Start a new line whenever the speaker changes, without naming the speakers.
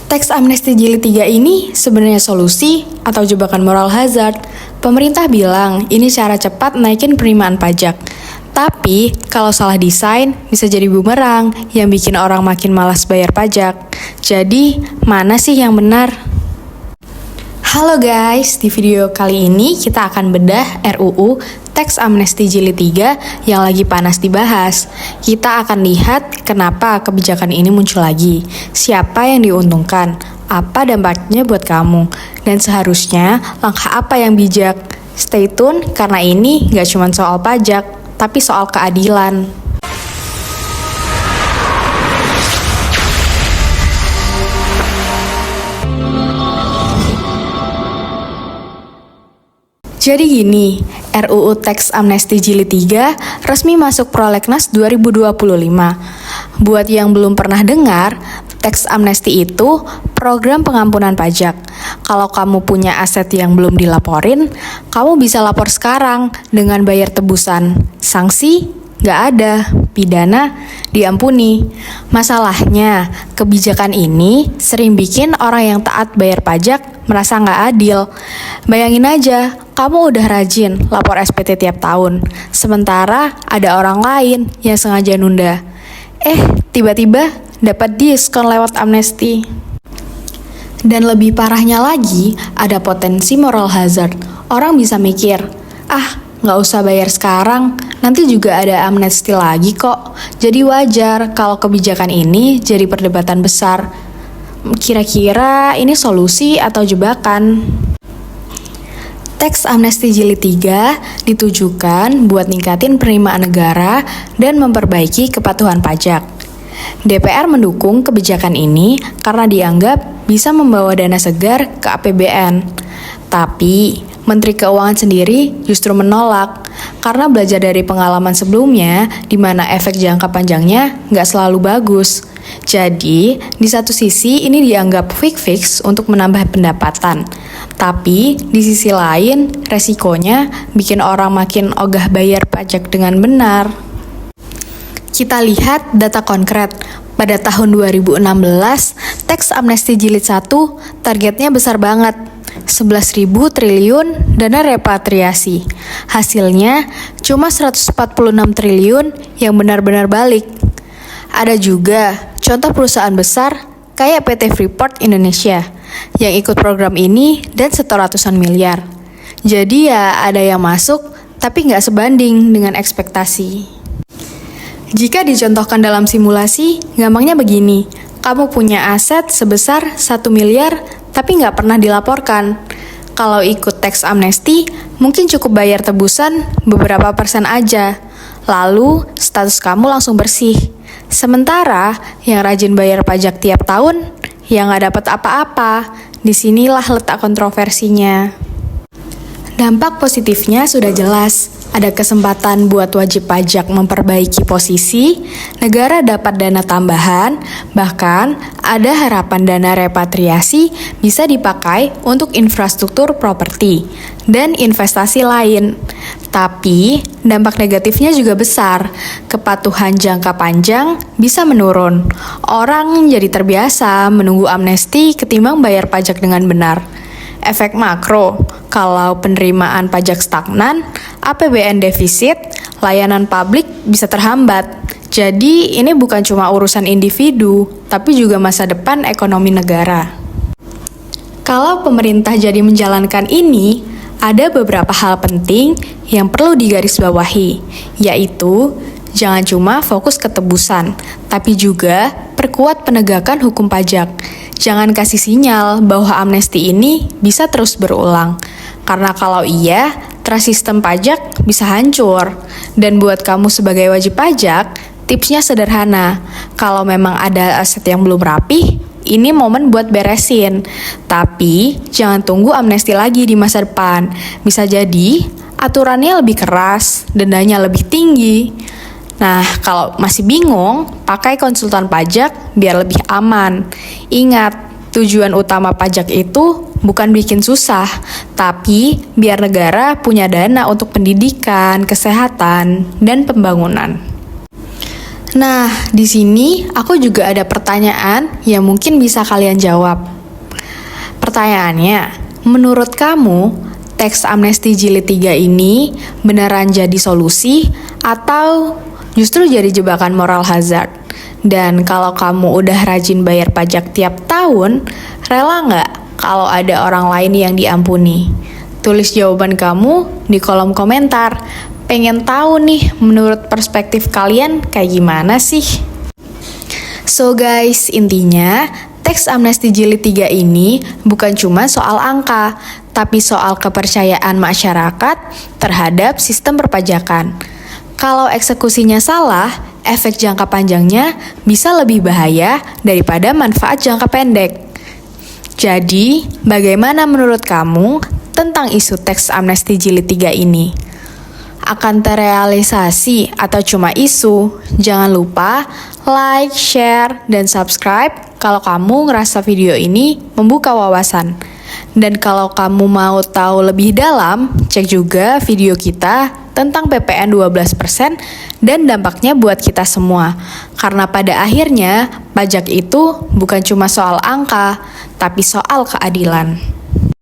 Teks amnesti jilid 3 ini sebenarnya solusi atau jebakan moral hazard. Pemerintah bilang ini cara cepat naikin penerimaan pajak. Tapi kalau salah desain bisa jadi bumerang yang bikin orang makin malas bayar pajak. Jadi mana sih yang benar? Halo guys, di video kali ini kita akan bedah RUU Teks Amnesti Jilid 3 yang lagi panas dibahas. Kita akan lihat kenapa kebijakan ini muncul lagi, siapa yang diuntungkan, apa dampaknya buat kamu, dan seharusnya langkah apa yang bijak. Stay tune karena ini gak cuma soal pajak, tapi soal keadilan. Jadi gini, RUU Teks Amnesti Jilid 3 resmi masuk Prolegnas 2025. Buat yang belum pernah dengar, Teks Amnesti itu program pengampunan pajak. Kalau kamu punya aset yang belum dilaporin, kamu bisa lapor sekarang dengan bayar tebusan. Sanksi nggak ada, pidana diampuni. Masalahnya, kebijakan ini sering bikin orang yang taat bayar pajak merasa nggak adil. Bayangin aja, kamu udah rajin lapor SPT tiap tahun, sementara ada orang lain yang sengaja nunda. Tiba-tiba dapat diskon lewat amnesti. Dan lebih parahnya lagi, ada potensi moral hazard. Orang bisa mikir, nggak usah bayar sekarang, nanti juga ada amnesti lagi kok. Jadi wajar kalau kebijakan ini jadi perdebatan besar. Kira-kira ini solusi atau jebakan? Teks Amnesti Jilid 3 ditujukan buat ningkatin penerimaan negara dan memperbaiki kepatuhan pajak. DPR mendukung kebijakan ini karena dianggap bisa membawa dana segar ke APBN. Tapi Menteri Keuangan sendiri justru menolak karena belajar dari pengalaman sebelumnya di mana efek jangka panjangnya nggak selalu bagus. Jadi, di satu sisi ini dianggap quick fix untuk menambah pendapatan. Tapi, di sisi lain, resikonya bikin orang makin ogah bayar pajak dengan benar. Kita lihat data konkret. Pada tahun 2016, Teks Amnesti Jilid 1 targetnya besar banget. 11.000 triliun dana repatriasi. Hasilnya cuma 146 triliun yang benar-benar balik. Ada juga contoh perusahaan besar kayak PT Freeport Indonesia yang ikut program ini dan setor ratusan miliar. Jadi ya ada yang masuk tapi nggak sebanding dengan ekspektasi. Jika dicontohkan dalam simulasi, gampangnya begini. Kamu punya aset sebesar 1 miliar tapi nggak pernah dilaporkan. Kalau ikut teks amnesti, mungkin cukup bayar tebusan beberapa persen aja. Lalu, status kamu langsung bersih. Sementara, yang rajin bayar pajak tiap tahun, yang nggak dapat apa-apa. Disinilah letak kontroversinya. Dampak positifnya sudah jelas. Ada kesempatan buat wajib pajak memperbaiki posisi, negara dapat dana tambahan, bahkan ada harapan dana repatriasi bisa dipakai untuk infrastruktur properti dan investasi lain. Tapi, dampak negatifnya juga besar. Kepatuhan jangka panjang bisa menurun. Orang jadi terbiasa menunggu amnesti ketimbang bayar pajak dengan benar. Efek makro, kalau penerimaan pajak stagnan, APBN defisit, layanan publik bisa terhambat. Jadi ini bukan cuma urusan individu, tapi juga masa depan ekonomi negara. Kalau pemerintah jadi menjalankan ini, ada beberapa hal penting yang perlu digarisbawahi, yaitu jangan cuma fokus ke tebusan, tapi juga perkuat penegakan hukum pajak. Jangan kasih sinyal bahwa amnesti ini bisa terus berulang. Karena kalau iya, trust sistem pajak bisa hancur. Dan buat kamu sebagai wajib pajak, tipsnya sederhana. Kalau memang ada aset yang belum rapih, ini momen buat beresin. Tapi, jangan tunggu amnesti lagi di masa depan. Bisa jadi, aturannya lebih keras, dendanya lebih tinggi. Nah, kalau masih bingung, pakai konsultan pajak biar lebih aman. Ingat, tujuan utama pajak itu bukan bikin susah, tapi biar negara punya dana untuk pendidikan, kesehatan, dan pembangunan. Nah, di sini aku juga ada pertanyaan yang mungkin bisa kalian jawab. Pertanyaannya, menurut kamu, teks amnesti jilid 3 ini beneran jadi solusi atau justru jadi jebakan moral hazard? Dan kalau kamu udah rajin bayar pajak tiap tahun, rela nggak kalau ada orang lain yang diampuni? Tulis jawaban kamu di kolom komentar. Pengen tahu nih, menurut perspektif kalian kayak gimana sih? So guys, intinya teks amnesti jilid 3 ini bukan cuma soal angka, tapi soal kepercayaan masyarakat terhadap sistem perpajakan. Kalau eksekusinya salah, efek jangka panjangnya bisa lebih bahaya daripada manfaat jangka pendek. Jadi, bagaimana menurut kamu tentang isu teks amnesti jilid 3 ini? Akan terrealisasi atau cuma isu? Jangan lupa like, share, dan subscribe kalau kamu ngerasa video ini membuka wawasan. Dan kalau kamu mau tahu lebih dalam, cek juga video kita tentang PPN 12% dan dampaknya buat kita semua. Karena pada akhirnya, pajak itu bukan cuma soal angka, tapi soal keadilan.